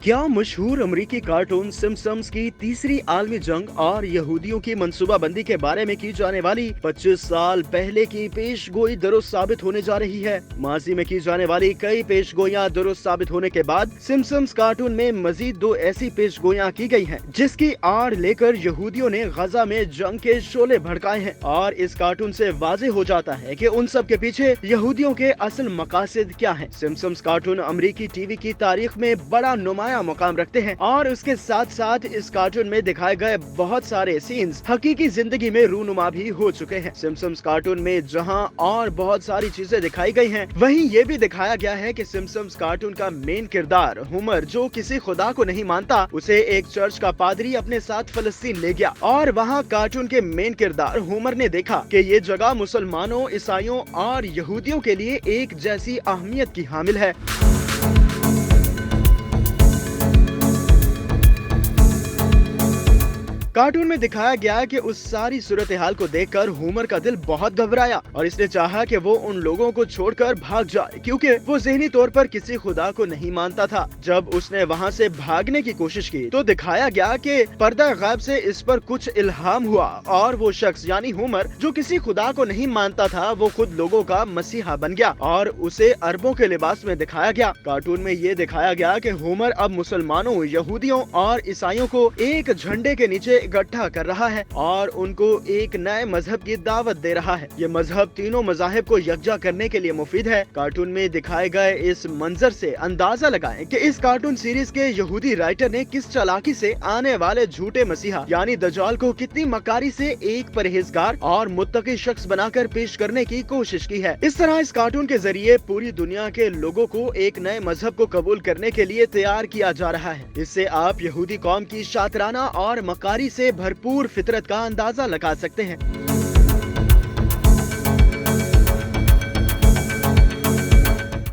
क्या मशहूर अमेरिकी कार्टून सिम्पसन्स की तीसरी आलमी जंग और यहूदियों की मंसूबाबंदी के बारे में की जाने वाली 25 साल पहले की पेशगोई दुरुस्त साबित होने जा रही है? माजी में की जाने वाली कई पेशगोइयां दुरुस्त साबित होने के बाद सिम्पसन्स कार्टून में मजीद 2 ऐसी पेशगोइयां की गई हैं, जिसकी आड़ लेकर यहूदियों ने गजा में जंग के शोले भड़काए हैं। और इस कार्टून से वाज़ेह हो जाता है कि उन सब के पीछे यहूदियों के असल मकासद क्या हैं। सिम्पसन्स कार्टून अमेरिकी टीवी की तारीख में बड़ा नुमाया मुकाम रखते हैं और उसके साथ साथ इस कार्टून में दिखाए गए बहुत सारे सीन्स हकीकी जिंदगी में रूनुमा भी हो चुके हैं। सिम्पसन्स कार्टून में जहां और बहुत सारी चीजें दिखाई गई हैं, वहीं ये भी दिखाया गया है कि सिम्पसन्स कार्टून का मेन किरदार होमर, जो किसी खुदा को नहीं मानता, उसे एक चर्च का पादरी अपने साथ फलस्तीन ले गया और वहाँ कार्टून के मेन किरदार होमर ने देखा कि ये जगह मुसलमानों, ईसाइयों और यहूदियों के लिए एक जैसी अहमियत की हामिल है। कार्टून में दिखाया गया कि उस सारी सूरत हाल को देखकर होमर का दिल बहुत घबराया और इसने चाहा कि वो उन लोगों को छोड़कर भाग जाए, क्योंकि वो ज़हनी तौर पर किसी खुदा को नहीं मानता था। जब उसने वहाँ से भागने की कोशिश की तो दिखाया गया कि पर्दा गैब से इस पर कुछ इल्हाम हुआ और वो शख्स यानी होमर, जो किसी खुदा को नहीं मानता था, वो खुद लोगों का मसीहा बन गया और उसे अरबों के लिबास में दिखाया गया। कार्टून में ये दिखाया गया कि होमर अब मुसलमानों, यहूदियों और ईसाइयों को एक झंडे के नीचे इकट्ठा कर रहा है और उनको एक नए मजहब की दावत दे रहा है। ये मजहब तीनों मजाहिब को यकजा करने के लिए मुफीद है। कार्टून में दिखाए गए इस मंजर से अंदाजा लगाएं कि इस कार्टून सीरीज के यहूदी राइटर ने किस चालाकी से आने वाले झूठे मसीहा यानी दज्जाल को कितनी मकारी से एक परहेजगार और मुत्तकी शख्स बनाकर पेश करने की कोशिश की है। इस तरह इस कार्टून के जरिए पूरी दुनिया के लोगों को एक नए मजहब को कबूल करने के लिए तैयार किया जा रहा है। इससे आप यहूदी कौम की शातराना और मकारी से भरपूर फितरत का अंदाजा लगा सकते हैं।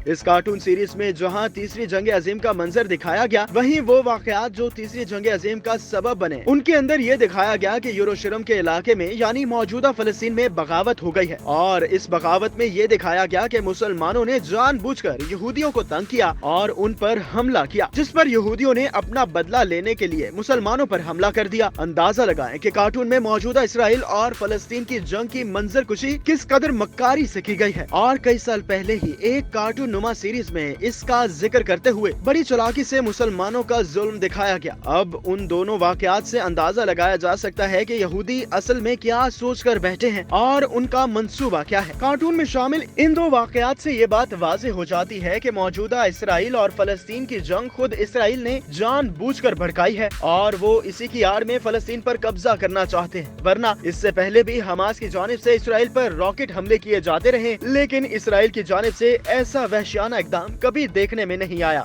इस कार्टून सीरीज में जहां तीसरी जंग अजीम का मंजर दिखाया गया, वहीं वो वाकयात जो तीसरी जंग अजीम का सबब बने, उनके अंदर ये दिखाया गया कि यरूशलेम के इलाके में यानी मौजूदा फलस्तीन में बगावत हो गई है और इस बगावत में ये दिखाया गया कि मुसलमानों ने जानबूझकर यहूदियों को तंग किया और उन पर हमला किया, जिस पर यहूदियों ने अपना बदला लेने के लिए मुसलमानों पर हमला कर दिया। अंदाजा लगाएं कि कार्टून में मौजूदा इसराइल और फलस्तीन की जंग की मंजर कुशी किस कदर मक्कारी से की गई है और कई साल पहले ही एक कार्टून नुमा सीरीज में इसका जिक्र करते हुए बड़ी चालाकी से मुसलमानों का जुल्म दिखाया गया। अब उन दोनों वाकयात से अंदाजा लगाया जा सकता है कि यहूदी असल में क्या सोचकर बैठे हैं और उनका मंसूबा क्या है। कार्टून में शामिल इन दो वाकयात से ये बात वाज़ेह हो जाती है कि मौजूदा इसराइल और फलस्तीन की जंग खुद इसराइल ने जानबूझकर भड़काई है और वो इसी की आड़ में फलस्तीन पर कब्जा करना चाहते हैं। वरना इससे पहले भी हमास की जानिब से इसराइल पर रॉकेट हमले किए जाते रहे, लेकिन इसराइल की जानिब से ऐसा वहशियाना इक़दाम कभी देखने में नहीं आया।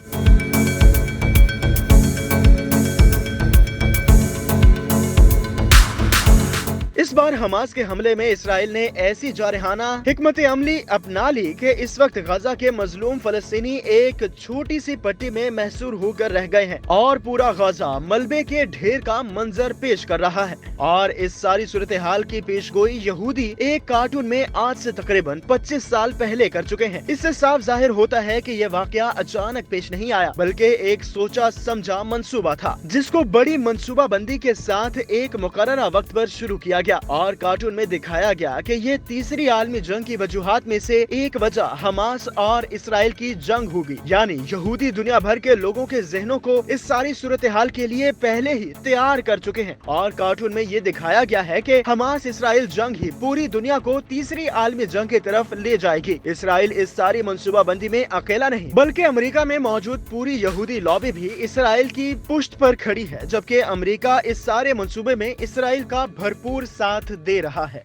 इस बार हमास के हमले में इसराइल ने ऐसी जारहाना हिकमत अमली अपना ली कि इस वक्त गजा के मजलूम फलस्तीनी एक छोटी सी पट्टी में महसूर होकर रह गए हैं और पूरा गजा मलबे के ढेर का मंजर पेश कर रहा है। और इस सारी सूरत हाल की पेशगोई यहूदी एक कार्टून में आज से तकरीबन 25 साल पहले कर चुके हैं। इससे साफ जाहिर होता है कि यह वाकया अचानक पेश नहीं आया, बल्कि एक सोचा समझा मंसूबा था, जिसको बड़ी मंसूबा बंदी के साथ एक मुकर्ररा वक्त पर शुरू किया गया। और कार्टून में दिखाया गया कि ये तीसरी आलमी जंग की वजूहात में से एक वजह हमास और इसराइल की जंग होगी, यानी यहूदी दुनिया भर के लोगों के जहनों को इस सारी सूरत हाल के लिए पहले ही तैयार कर चुके हैं। और कार्टून में ये दिखाया गया है कि हमास इसराइल जंग ही पूरी दुनिया को तीसरी आलमी जंग की तरफ ले जाएगी। इसराइल इस सारी मंसूबा बंदी में अकेला नहीं, बल्कि अमेरिका में मौजूद पूरी यहूदी लॉबी भी इसराइल की पुष्ट पर खड़ी है, जबकि अमेरिका इस सारे मंसूबे में इसराइल का भरपूर साथ दे रहा है।